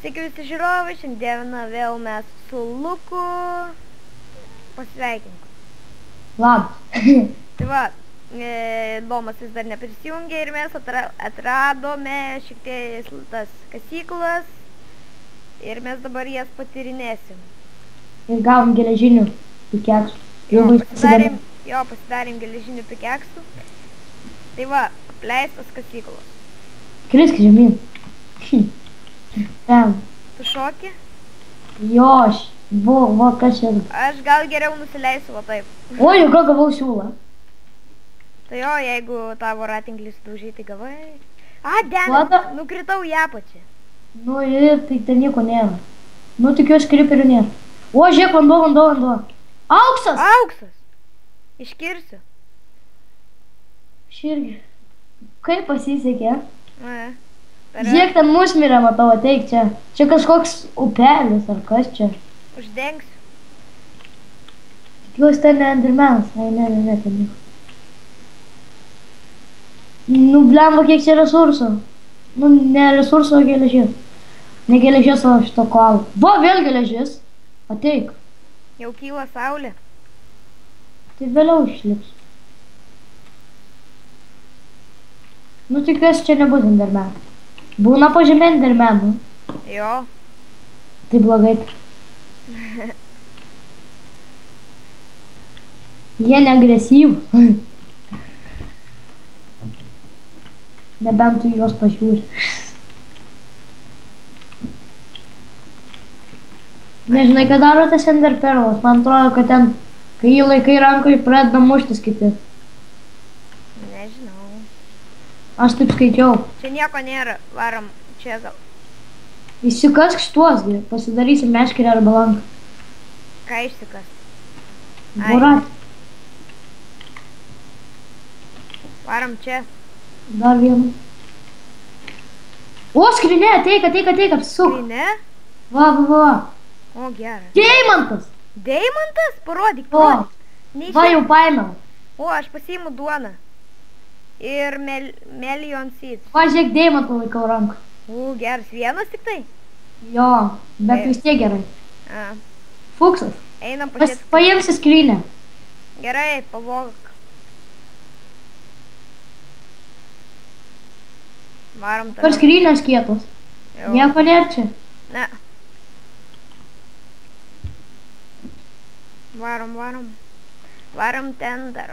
Sveiki visi žiūrovai, šiandieną vėl mes su Luku. Pasveikink. Labas. Tai va, Domas vis dar neprisijungė ir mes atradome šiek tiek tas kasyklas ir mes dabar jas patyrinėsim. Ir gavom geležinių pikeksų. Pasidarėm geležinių pikeksų. Tai va, apleistas kasyklos. Krisk žemyn. Ten. Tu šoki? Jo, va kas čia. Aš gal geriau nusileisiu, va taip. O, jau ką gavau siūlą. Tai jo, jeigu tavo ratinklį sudaužai, tai gavai. Den, nukritau į apačią. Nu ir tai ten nieko nėra. Nu tikiuosi kriperių nėra. O, žiūrėk, vanduo. Auksas! Auksas! Iškirsiu. Širgi. Kaip pasisekė? Žiūrėk, ten musmirę matau, ateik čia. Čia kažkoks upelis ar kas čia. Uždengsiu. Tikiuosi ten ne endermenas. Ne, ten nieko. Nu, blemba, kiek čia resursų. Nu, ne resursų, o geležis. Ne geležis, o šito koalo. Va, vėl geležis. Ateik. Jau kyla saulė. Tai vėliau išlips. Nu, tikiuosi, čia nebus endermenų. Būna pažymė endermenų. Jo. Tai blogai. Jie neagresyvūs. Nebent tu juos pažiūri. Nežinai, ką daro tas enderperlas. Man atrodo, kad ten, kai jį laikai rankoje, pradeda muštis kiti. Nežinau. Aš taip skaičiau. Čia nieko nėra. Varom čia gal. Įsikask šituos, pasidarysim meškerę arba lanką. Ką išsikas? Borat. Varom čia. Dar vieną. O, skrinė, ateik, apsisuk. Skrinė? Va. O, geras. Deimantas. Deimantas? Parodyk. Va, jau paėmiau. O, aš pasiimu duoną. Ir Melion Seeds. Va, žiūrėk, deimantą laikau ranką. O, geras. Vienas tik tai? Jo, bet vis tiek gerai. Fuksas. Einam pažiūrėti. Paimsi skrinę. Gerai, pavok. Varom toliau. Per skrynės kietos. Nieko nėra čia. Ne. Varom. Varom ten dar.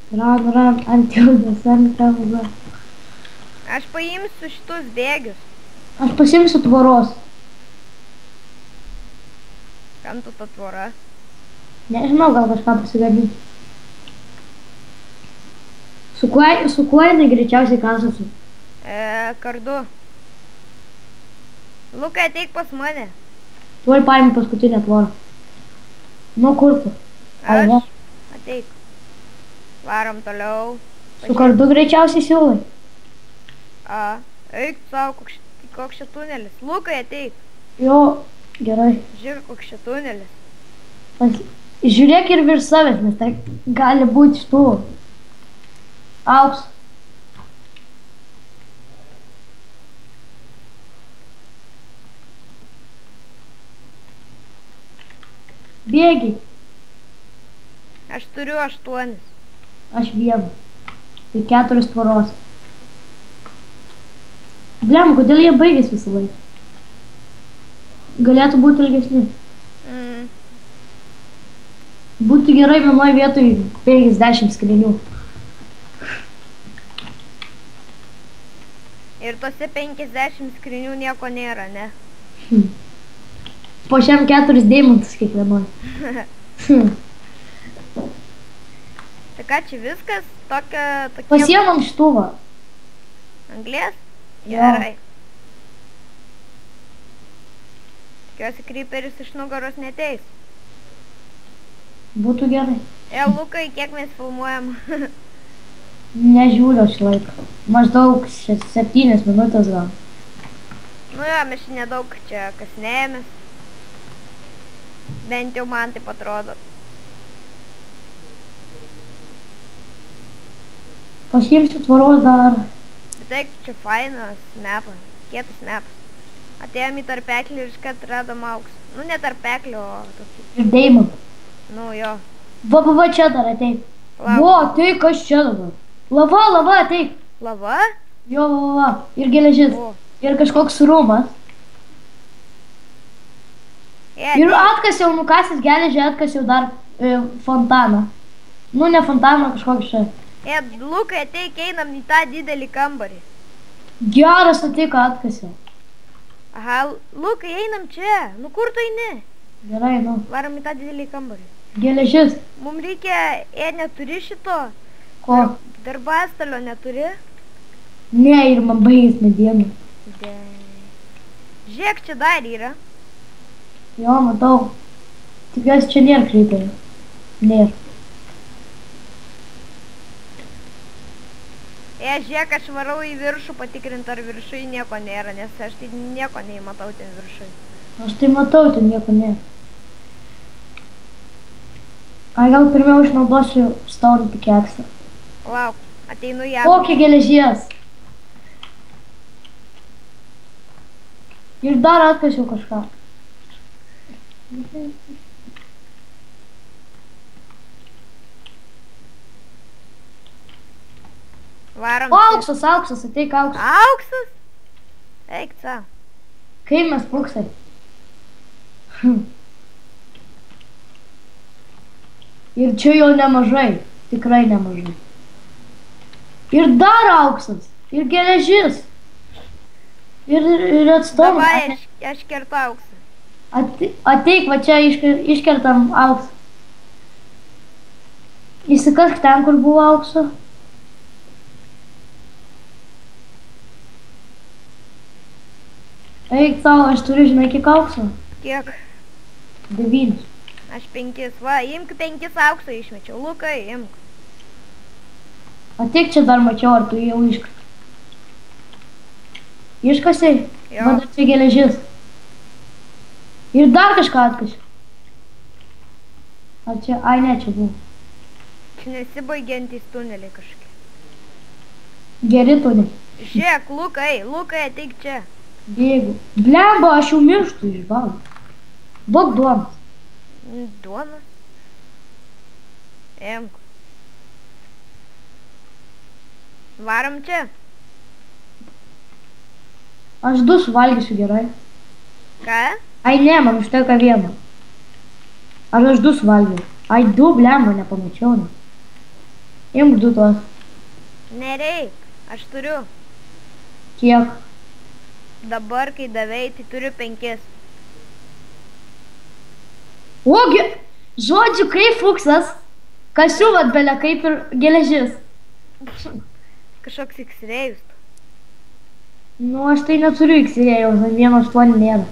Ran, antiudas, antiudas. Aš paimsiu šitus bėgius. Aš pasimsiu tvoros. Kam tu ta tvora? Nežinau, gal kažką pasigadinti. Su kuo jinai greičiausiai kasasi? Kardu. Lukai, ateik pas mane. Tuoj paimi paskutinę tvorą. Nu, kur tu? Aš? Ateik. Varom toliau. Su kardu greičiausiai siūlai. Eik savo, koks čia tunelis. Lukai, ateik. Jo, gerai. Žiūrėk, koks čia tunelis. Žiūrėk ir virš savęs, nes tai gali būti šitų. Auks. Bėgi. Aš turiu 8. Aš vieną. Tai 4 tvoros. Blem, kodėl jie baigės visą laiką? Galėtų būti ilgesni. Būtų gerai vienoj vietoj 50 skrinių. Ir tose 50 skrinių nieko nėra, ne? Po šiam 4 deimantus kiekvienoj. Tai ką, čia viskas? Tokie... Pasiemam štuvą. Anglės? Jo. Gerai. Tikiuosi, kryperis iš nugaros neteis. Būtų gerai. Lukai, kiek mes filmuojam? Nežiūriu šį laiką. Maždaug 7 minutės gal. Nu jo, mes nedaug čia kasnėjomės. Bent jau man taip atrodo. Pasiimsiu tvoros dar. taip, čia fainas mepas, kietas mepas. Atėjom į tarpeklį ir iškart radom auksą. Nu, ne tarpeklį, o tokį. Ir deimantų. Nu, jo. Va, čia dar ateik. Lauk. Vo, tai kas čia dabar? Lava, ateik. Lava? Jo, va. Ir geležis. O. Ir kažkoks rūmas. Ir atkasiau, nukasęs geležį, atkasiau dar fontaną. Nu, ne fontaną, kažkokį čia. Lukai, ateik, einam į tą didelį kambarį. Geras, ateik, atkasiau. Aha, Lukai, einam čia. Nu, kur tu eini? Gerai, nu. Varom į tą didelį kambarį. Geležis. Mums reikia, neturi šito? Ko? Darbastalio neturi? Ne, ir man baigės medienų. Žiūrėk, čia dar yra. Jo, matau. Tikiuosi, čia nėra kryperio. Nėra. Žiūrėk, aš varau į viršų patikrinti, ar viršui nieko nėra, nes aš tai nieko neįmatau ten viršui. Aš tai matau, ten nieko nėra. Ai, gal pirmiau išnaudosiu stone pickaxe. Lauk, ateinu ją. Kokį geležies. Ir dar atkasiau kažką. Varom. Auksas, ateik auksas. Auksas? Eik savo. Kaip mes puksai. Ir čia jo nemažai, tikrai nemažai. Ir dar auksas, ir geležis. Ir redstone. Davai, aš kertu auksą. Ateik, va čia iškertam auksą. Įsikask ten, kur buvo aukso. Eik tau, aš turiu, žinai, kiek aukso? Kiek? 9. Aš 5. Va, imk 5 aukso išmečiau. Lukai, imk. Ateik čia dar mačiau, ar tu jau iškasi. Iškasiai? Jo. Va, dar čia geležis. Ir dar kažką atkasiu. Ar čia, ai ne, čia buvo. Čia nesibaigiantys tuneliai kažkokie. Geri tuneliai. Žiūrėk, Lukai, ateik čia. Bėgu. Blemba, aš jau mirštu iš bado. Duok duonas. Duonas? Imk. Varom čia. Aš 2 suvalgysiu gerai. Ką? Ai ne, man užteka 1. Ar aš 2 suvalgiau? Ai 2, blemba, nepamačiau. Ne. Imk 2 tuos. Nereik, aš turiu. Kiek? Dabar, kai davei, tai turiu 5. Ogi, žodžiu, kaip fuksas. Kasiu vat belė, kaip ir geležis. Kažkoks X-rėjus. Nu, aš tai neturiu X-rėjaus, 1.8 nėra.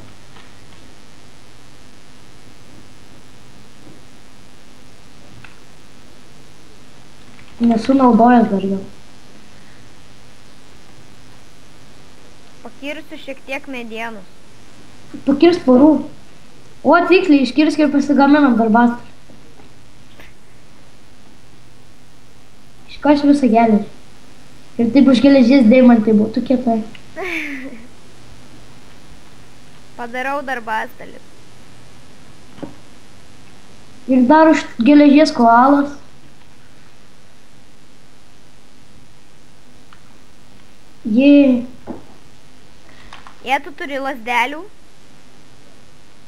Nesu naudojęs dar jau. Pakirsiu šiek tiek medienos. Pakirs porų. O, tiksliai, iškirsk ir pasigaminam darbastą. Iškaš visą geležį. Ir taip už geležės deimantai būtų kietai. Padarau darbastalį. Ir dar už geležės koalas. Jei. Tu turi lasdelių?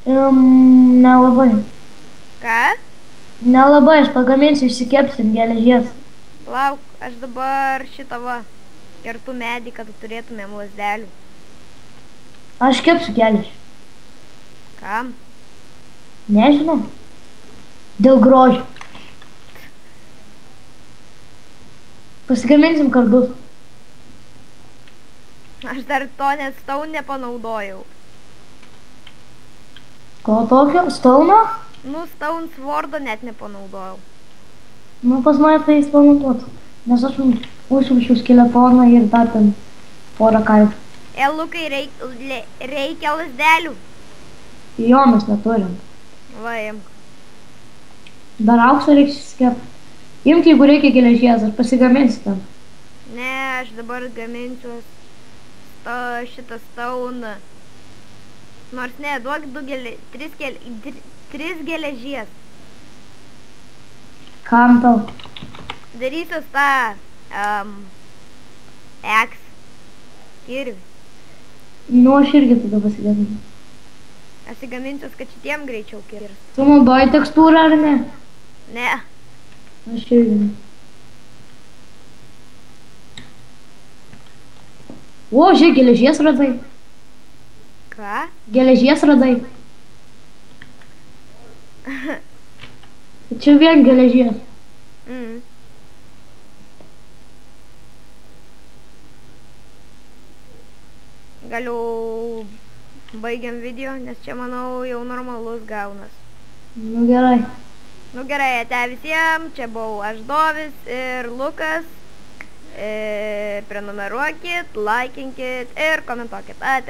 Nelabai. Ką? Nelabai, aš pagaminsiu išsikepsim geležės. Lauk, aš dabar šitą va. Kertu medį, kad turėtumėm lasdelių. Aš kepsiu geležį. Kam? Nežinau. Dėl grožio. Pasigaminsim kardus. Aš dar to net stone nepanaudojau. Ko tokio? Stauno? Nu, stone swordo net nepanaudojau. Nu, pas mane tai spanaudot. Nes aš užsimušiau skeletoną ir dar ten porą kartų. Lukai, reikia lasdelių. Jo, mes neturim. Va, imk. Dar auksą reikia išsikepti. Imk, jeigu reikia geležies, aš pasigaminsiu ten. Ne, aš dabar gaminsiu šitą stauną. Nors ne, duok 3 geležies. Kam tau? Darysiu tą X kirvį. Nu, aš irgi tada pasigaminsiu. Asigaminsiu, kad šitiem greičiau kirst. Tu naudoji tekstūrą ar ne? Ne. Aš irgi ne. O, žiūrėk, geležies radai. Ką? Geležies radai. Čia vien geležies. Galiu baigiam video, nes čia, manau, jau normalus gaunas. Nu gerai. Nu gerai, ate visiems, čia buvau aš Dovis ir Lukas. Prenumeruokit, laikinkit ir komentuokit. Ate.